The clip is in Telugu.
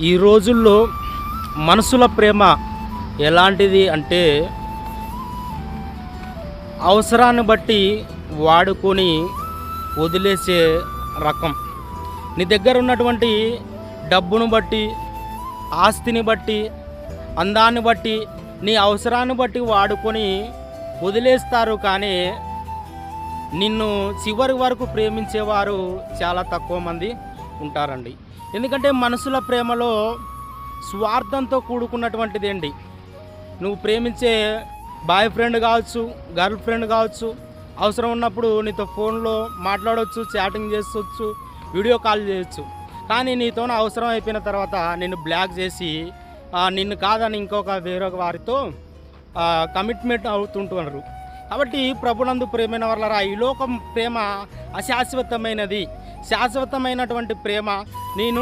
ఈ రోజుల్లో మనుషుల ప్రేమ ఎలాంటిది అంటే అవసరాన్ని బట్టి వాడుకొని వదిలేసే రకం. నీ దగ్గర ఉన్నటువంటి డబ్బును బట్టి, ఆస్తిని బట్టి, అందాన్ని బట్టి, నీ అవసరాన్ని బట్టి వాడుకొని వదిలేస్తారు. కానీ నిన్ను చివరి వరకు ప్రేమించేవారు చాలా తక్కువ మంది ఉంటారండి. ఎందుకంటే మనుషుల ప్రేమలో స్వార్థంతో కూడుకున్నటువంటిదేంటి. నువ్వు ప్రేమించే బాయ్ ఫ్రెండ్ కావచ్చు, గర్ల్ ఫ్రెండ్ కావచ్చు, అవసరం ఉన్నప్పుడు నీతో ఫోన్లో మాట్లాడవచ్చు, చాటింగ్ చేసుకోవచ్చు, వీడియో కాల్ చేయొచ్చు. కానీ నీతో అవసరం అయిపోయిన తర్వాత నిన్ను బ్లాక్ చేసి నిన్ను కాదని వేరొక వారితో కమిట్మెంట్ అవుతుంటున్నారు. కాబట్టి ప్రభునందు ప్రేమైన వాళ్ళరా, ఈ లోకం ప్రేమ అశాశ్వతమైనది. శాశ్వతమైనటువంటి ప్రేమ నీ